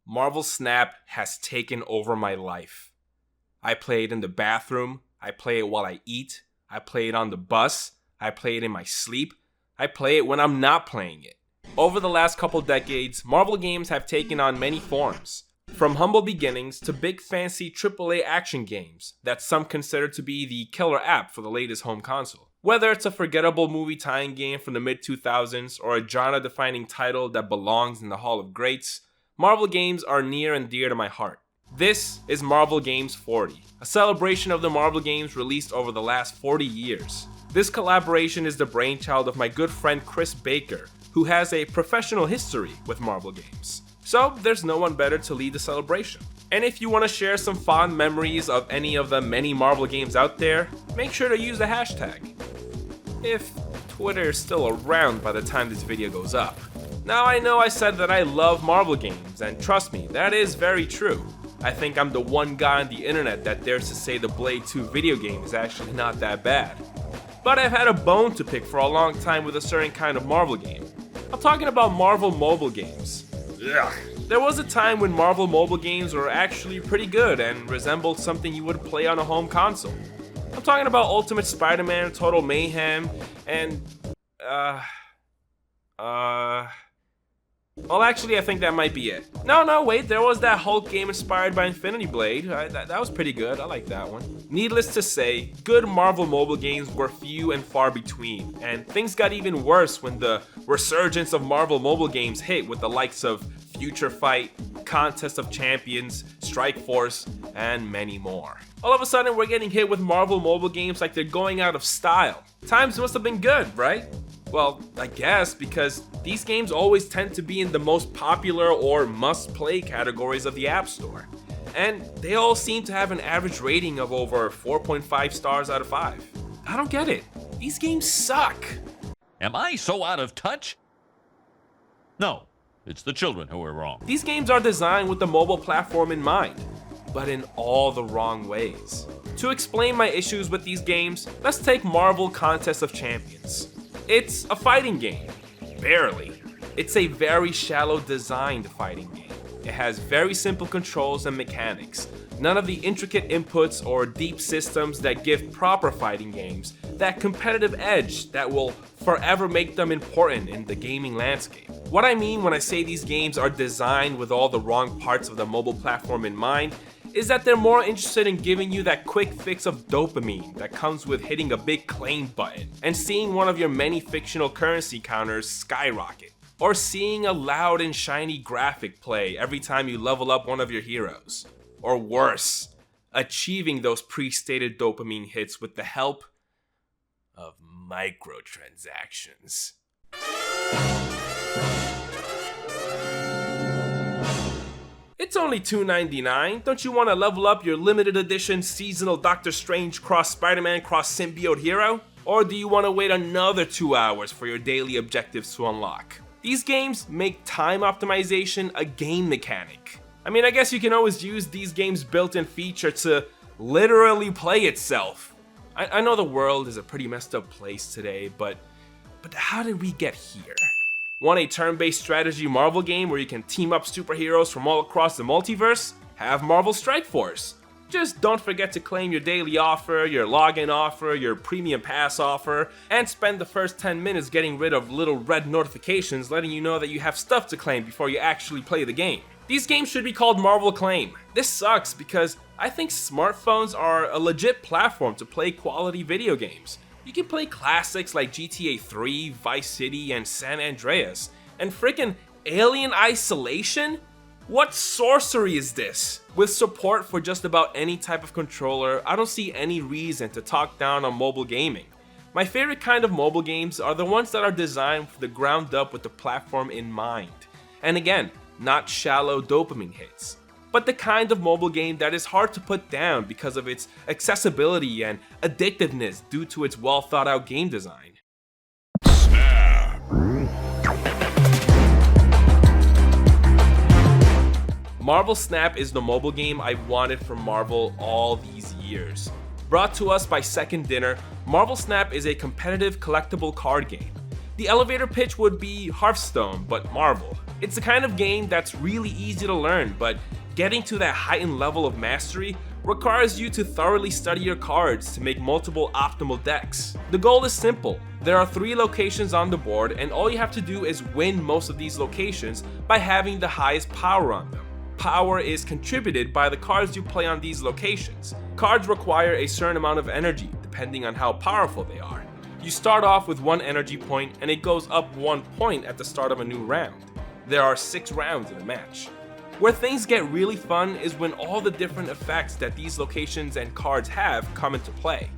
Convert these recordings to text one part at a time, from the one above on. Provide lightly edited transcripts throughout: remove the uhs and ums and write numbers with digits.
Marvel Snap has taken over my life. I play it in the bathroom, I play it while I eat, I play it on the bus, I play it in my sleep, I play it when I'm not playing it. Over the last couple decades, Marvel games have taken on many forms. From humble beginnings to big fancy AAA action games that some consider to be the killer app for the latest home console. Whether it's a forgettable movie tie-in game from the mid-2000s or a genre-defining title that belongs in the Hall of Greats, Marvel games are near and dear to my heart. This is Marvel Games 40, a celebration of the Marvel games released over the last 40 years. This collaboration is the brainchild of my good friend Chris Baker, who has a professional history with Marvel games. So there's no one better to lead the celebration. And if you want to share some fond memories of any of the many Marvel games out there, make sure to use the hashtag. If Twitter is still around by the time this video goes up. Now I know I said that I love Marvel games, and trust me, that is very true. I think I'm the one guy on the internet that dares to say the Blade 2 video game is actually not that bad. But I've had a bone to pick for a long time with a certain kind of Marvel game. I'm talking about Marvel mobile games. Ugh. There was a time when Marvel mobile games were actually pretty good and resembled something you would play on a home console. I'm talking about Ultimate Spider-Man, Total Mayhem, and well, actually, I think that might be it. No, wait, there was that Hulk game inspired by Infinity Blade. That was pretty good, I like that one. Needless to say, good Marvel mobile games were few and far between, and things got even worse when the resurgence of Marvel mobile games hit with the likes of Future Fight, Contest of Champions, Strike Force, and many more. All of a sudden, we're getting hit with Marvel mobile games like they're going out of style. Times must have been good, right? Well, I guess, because these games always tend to be in the most popular or must-play categories of the App Store. And they all seem to have an average rating of over 4.5 stars out of 5. I don't get it. These games suck. Am I so out of touch? No, it's the children who are wrong. These games are designed with the mobile platform in mind, but in all the wrong ways. To explain my issues with these games, let's take Marvel Contest of Champions. It's a fighting game. Barely. It's a very shallow designed fighting game. It has very simple controls and mechanics. None of the intricate inputs or deep systems that give proper fighting games that competitive edge that will forever make them important in the gaming landscape. What I mean when I say these games are designed with all the wrong parts of the mobile platform in mind is that they're more interested in giving you that quick fix of dopamine that comes with hitting a big claim button and seeing one of your many fictional currency counters skyrocket, or seeing a loud and shiny graphic play every time you level up one of your heroes, or worse, achieving those pre-stated dopamine hits with the help of microtransactions. It's only $2.99. Don't you want to level up your limited edition seasonal Doctor Strange cross Spider-Man cross symbiote hero? Or do you want to wait another 2 hours for your daily objectives to unlock? These games make time optimization a game mechanic. I mean, I guess you can always use these games' built-in feature to literally play itself. I know the world is a pretty messed up place today, but how did we get here? Want a turn-based strategy Marvel game where you can team up superheroes from all across the multiverse? Have Marvel Strike Force. Just don't forget to claim your daily offer, your login offer, your premium pass offer, and spend the first 10 minutes getting rid of little red notifications letting you know that you have stuff to claim before you actually play the game. These games should be called Marvel Claim. This sucks because I think smartphones are a legit platform to play quality video games. You can play classics like GTA 3, Vice City, and San Andreas. And frickin' Alien Isolation? What sorcery is this? With support for just about any type of controller, I don't see any reason to talk down on mobile gaming. My favorite kind of mobile games are the ones that are designed from the ground up with the platform in mind. And again, not shallow dopamine hits, but the kind of mobile game that is hard to put down because of its accessibility and addictiveness due to its well thought out game design. Marvel Snap is the mobile game I've wanted from Marvel all these years. Brought to us by Second Dinner, Marvel Snap is a competitive collectible card game. The elevator pitch would be Hearthstone, but Marvel. It's the kind of game that's really easy to learn, but getting to that heightened level of mastery requires you to thoroughly study your cards to make multiple optimal decks. The goal is simple. There are 3 locations on the board, and all you have to do is win most of these locations by having the highest power on them. Power is contributed by the cards you play on these locations. Cards require a certain amount of energy, depending on how powerful they are. You start off with 1 energy point, and it goes up 1 point at the start of a new round. There are 6 rounds in a match. Where things get really fun is when all the different effects that these locations and cards have come into play.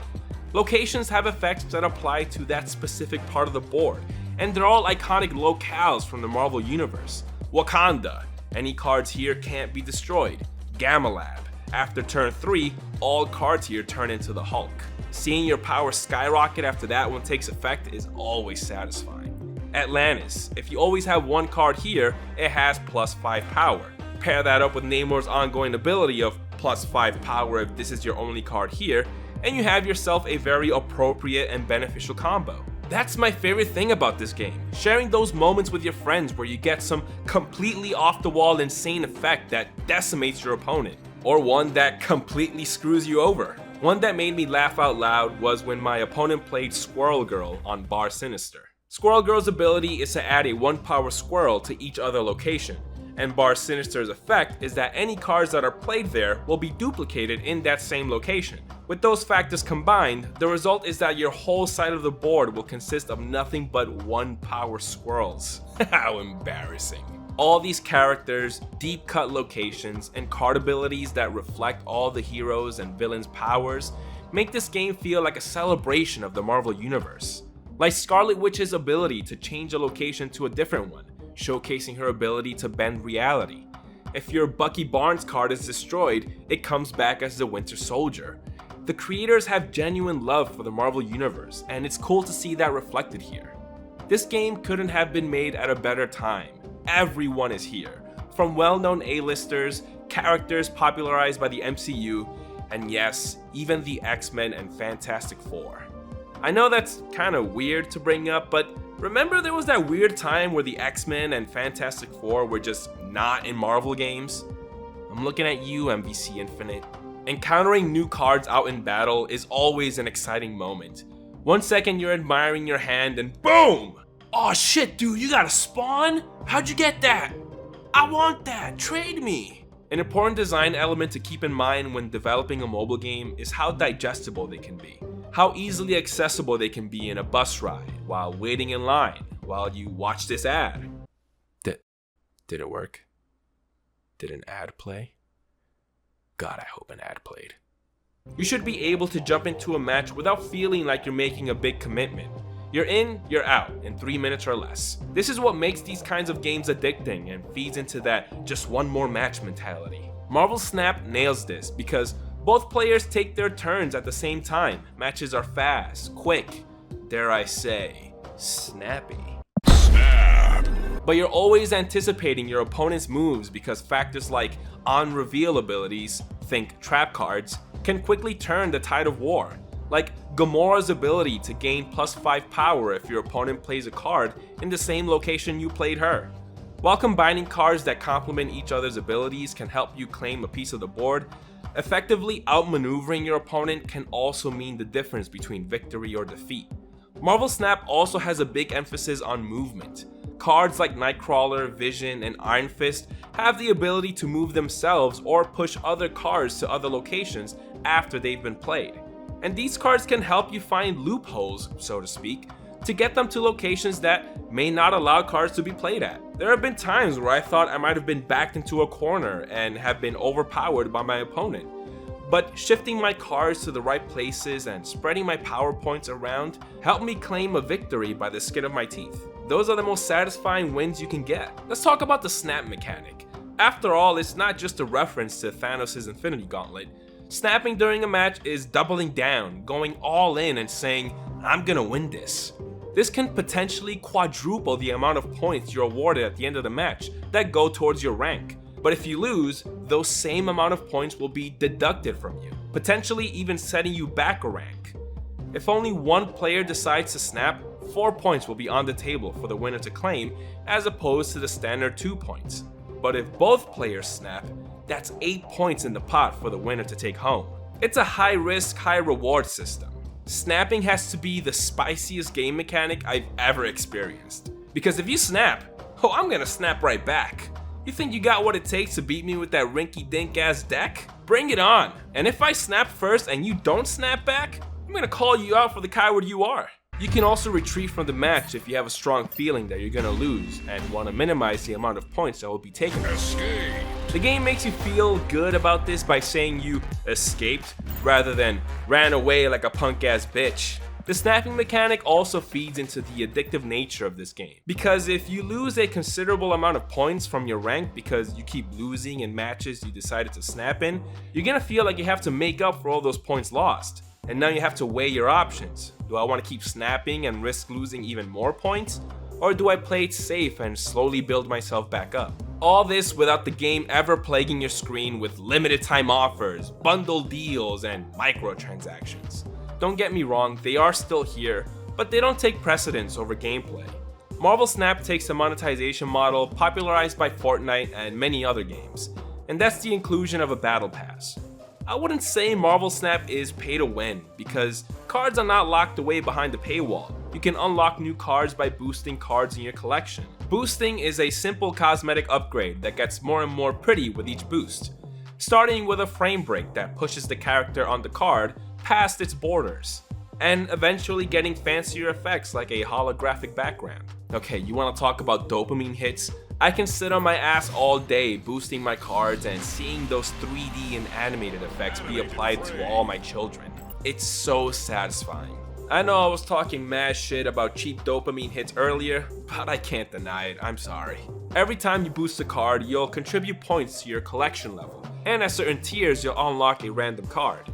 Locations have effects that apply to that specific part of the board, and they're all iconic locales from the Marvel Universe. Wakanda, any cards here can't be destroyed. Gamma Lab, after turn 3, all cards here turn into the Hulk. Seeing your power skyrocket after that one takes effect is always satisfying. Atlantis, if you always have 1 card here, it has +5 power. Pair that up with Namor's ongoing ability of +5 power if this is your only card here, and you have yourself a very appropriate and beneficial combo. That's my favorite thing about this game, sharing those moments with your friends where you get some completely off the wall insane effect that decimates your opponent, or one that completely screws you over. One that made me laugh out loud was when my opponent played Squirrel Girl on Bar Sinister. Squirrel Girl's ability is to add a 1 power squirrel to each other location, and Bar Sinister's effect is that any cards that are played there will be duplicated in that same location. With those factors combined, the result is that your whole side of the board will consist of nothing but 1 power squirrels. How embarrassing. All these characters, deep cut locations, and card abilities that reflect all the heroes and villains' powers make this game feel like a celebration of the Marvel Universe. Like Scarlet Witch's ability to change a location to a different one, showcasing her ability to bend reality. If your Bucky Barnes card is destroyed, it comes back as the Winter Soldier. The creators have genuine love for the Marvel Universe, and it's cool to see that reflected here. This game couldn't have been made at a better time. Everyone is here, from well-known A-listers, characters popularized by the MCU, and yes, even the X-Men and Fantastic Four. I know that's kinda weird to bring up, but remember there was that weird time where the X-Men and Fantastic Four were just not in Marvel games? I'm looking at you, MVC Infinite. Encountering new cards out in battle is always an exciting moment. 1 second you're admiring your hand and boom! Oh shit, dude, you got a spawn? How'd you get that? I want that, trade me! An important design element to keep in mind when developing a mobile game is how digestible they can be. How easily accessible they can be in a bus ride, while waiting in line, while you watch this ad. Did it work? Did an ad play? God, I hope an ad played. You should be able to jump into a match without feeling like you're making a big commitment. You're in, you're out in 3 minutes or less. This is what makes these kinds of games addicting and feeds into that just one more match mentality. Marvel Snap nails this because both players take their turns at the same time. Matches are fast, quick, dare I say, snappy. But you're always anticipating your opponent's moves because factors like on-reveal abilities, think trap cards, can quickly turn the tide of war. Like Gamora's ability to gain +5 power if your opponent plays a card in the same location you played her. While combining cards that complement each other's abilities can help you claim a piece of the board, effectively outmaneuvering your opponent can also mean the difference between victory or defeat. Marvel Snap also has a big emphasis on movement. Cards like Nightcrawler, Vision, and Iron Fist have the ability to move themselves or push other cards to other locations after they've been played. And these cards can help you find loopholes, so to speak, to get them to locations that may not allow cards to be played at. There have been times where I thought I might have been backed into a corner and have been overpowered by my opponent. But shifting my cards to the right places and spreading my power points around helped me claim a victory by the skin of my teeth. Those are the most satisfying wins you can get. Let's talk about the snap mechanic. After all, it's not just a reference to Thanos' Infinity Gauntlet. Snapping during a match is doubling down, going all in and saying, I'm gonna win this. This can potentially quadruple the amount of points you're awarded at the end of the match that go towards your rank. But if you lose, those same amount of points will be deducted from you, potentially even setting you back a rank. If only one player decides to snap, 4 points will be on the table for the winner to claim as opposed to the standard 2 points. But if both players snap, that's 8 points in the pot for the winner to take home. It's a high risk, high reward system. Snapping has to be the spiciest game mechanic I've ever experienced. Because if you snap, oh, I'm gonna snap right back. You think you got what it takes to beat me with that rinky-dink ass deck? Bring it on! And if I snap first and you don't snap back, I'm gonna call you out for the coward you are. You can also retreat from the match if you have a strong feeling that you're gonna lose and want to minimize the amount of points that will be taken. Escape. The game makes you feel good about this by saying you escaped rather than ran away like a punk ass bitch. The snapping mechanic also feeds into the addictive nature of this game, because if you lose a considerable amount of points from your rank because you keep losing in matches you decided to snap in, you're gonna feel like you have to make up for all those points lost. And now you have to weigh your options. Do I want to keep snapping and risk losing even more points? Or do I play it safe and slowly build myself back up? All this without the game ever plaguing your screen with limited time offers, bundle deals, and microtransactions. Don't get me wrong, they are still here, but they don't take precedence over gameplay. Marvel Snap takes a monetization model popularized by Fortnite and many other games, and that's the inclusion of a battle pass. I wouldn't say Marvel Snap is pay to win, because cards are not locked away behind the paywall. You can unlock new cards by boosting cards in your collection. Boosting is a simple cosmetic upgrade that gets more and more pretty with each boost, starting with a frame break that pushes the character on the card past its borders, and eventually getting fancier effects like a holographic background. Okay, you want to talk about dopamine hits? I can sit on my ass all day boosting my cards and seeing those 3D and animated effects be applied to all my children. It's so satisfying. I know I was talking mad shit about cheap dopamine hits earlier, but I can't deny it, I'm sorry. Every time you boost a card, you'll contribute points to your collection level, and at certain tiers you'll unlock a random card.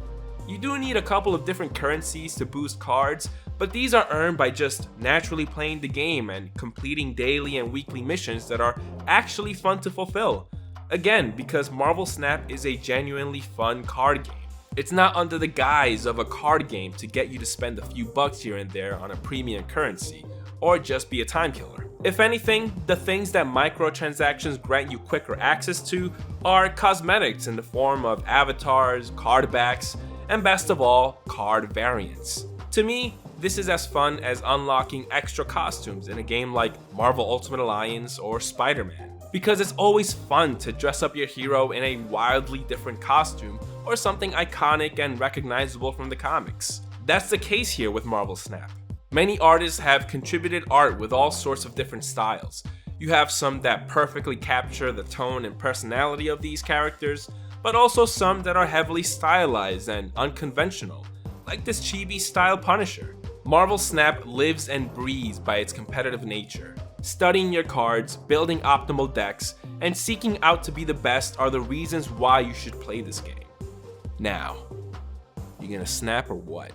You do need a couple of different currencies to boost cards, but these are earned by just naturally playing the game and completing daily and weekly missions that are actually fun to fulfill. Again, because Marvel Snap is a genuinely fun card game. It's not under the guise of a card game to get you to spend a few bucks here and there on a premium currency, or just be a time killer. If anything, the things that microtransactions grant you quicker access to are cosmetics in the form of avatars, card backs, and best of all, card variants. To me, this is as fun as unlocking extra costumes in a game like Marvel Ultimate Alliance or Spider-Man, because it's always fun to dress up your hero in a wildly different costume or something iconic and recognizable from the comics. That's the case here with Marvel Snap. Many artists have contributed art with all sorts of different styles. You have some that perfectly capture the tone and personality of these characters, but also some that are heavily stylized and unconventional, like this chibi style Punisher. Marvel Snap lives and breathes by its competitive nature. Studying your cards, building optimal decks, and seeking out to be the best are the reasons why you should play this game. Now, you gonna snap or what?